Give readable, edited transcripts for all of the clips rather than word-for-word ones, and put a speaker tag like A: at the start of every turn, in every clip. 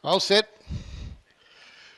A: All set.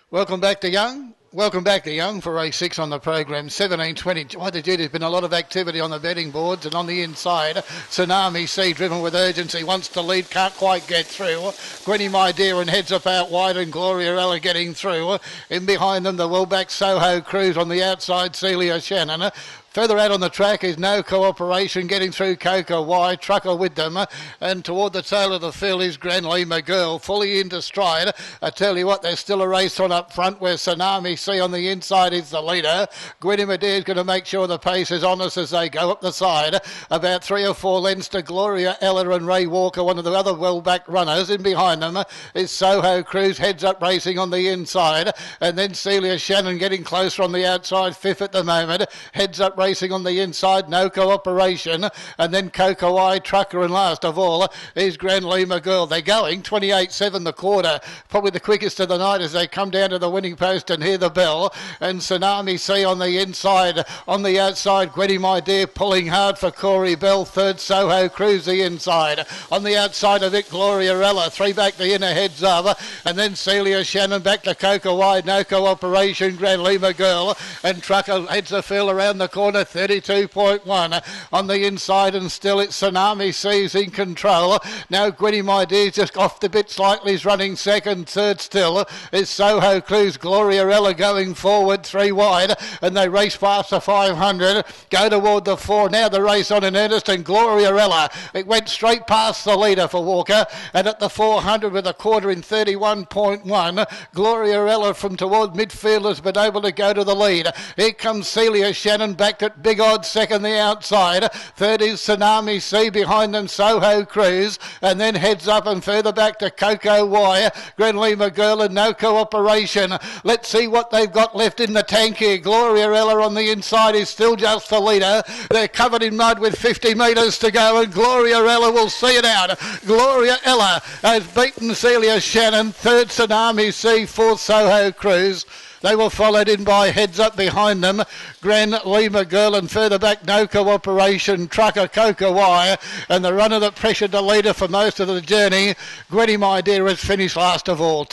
A: Welcome back to Young. Welcome back to Young for race 6 on the program. 17:20. What the there's been a lot of activity on the betting boards, and on the inside, Tsunami Sea driven with urgency, wants to lead, can't quite get through. Gwenny My Dear and heads up out wide, and Gloria Ella getting through. In behind them, the well-back Soho Cruise on the outside, Celia Shannon. Further out on the track is No Cooperation getting through Coco Y, Trucker with them, and toward the tail of the field is Grand Lima Girl, fully into stride. I tell you what, there's still a race on up front where Tsunami Sea on the inside is the leader. Gwenny Medea is going to make sure the pace is honest as they go up the side. About 3 or 4 lengths to Gloria Ella and Ray Walker, one of the other well-backed runners. In behind them is Soho Cruise, heads up racing on the inside, and then Celia Shannon getting closer on the outside, 5th at the moment, heads up racing on the inside, No Cooperation, and then Coco Eye, Trucker, and last of all is Grand Lima Girl. They're going 28.7 the quarter, probably the quickest of the night as they come down to the winning post and hear the bell. And Tsunami Sea on the inside, on the outside, Gwenny My Dear pulling hard for Corey Bell, 3rd Soho Cruise the inside. On the outside of it, Gloria Ella, 3 back the inner, heads up, and then Celia Shannon back to Coco Eye, No Cooperation, Grand Lima Girl, and Trucker heads the field around the corner, 32.1 on the inside, and still it's Tsunami Seas in control. Now Gwenny My Dear just off the bit slightly, is running second. 3rd still is Soho Cruise, Gloria Ella going forward 3 wide, and they race past the 500, go toward the 4. Now the race on in earnest, and Gloria Ella, it went straight past the leader for Walker, and at the 400 with a quarter in 31.1, Gloria Ella from toward midfield has been able to go to the lead. Here comes Celia Shannon back at big odds, second the outside. 3rd is Tsunami Sea, behind them Soho Cruise, and then heads up and further back to Coco Y, Grand Lima Girl and No Cooperation. Let's see what they've got left in the tank here. Gloria Ella on the inside is still just the leader. They're covered in mud with 50 metres to go, and Gloria Ella will see it out. Gloria Ella has beaten Celia Shannon, 3rd Tsunami Sea, 4th Soho Cruise. They were followed in by heads up behind them, Grand Lima Girl, and further back No Cooperation, Trucker, Coco Wire, and the runner that pressured the leader for most of the journey, Gwenny My Dear, has finished last of all.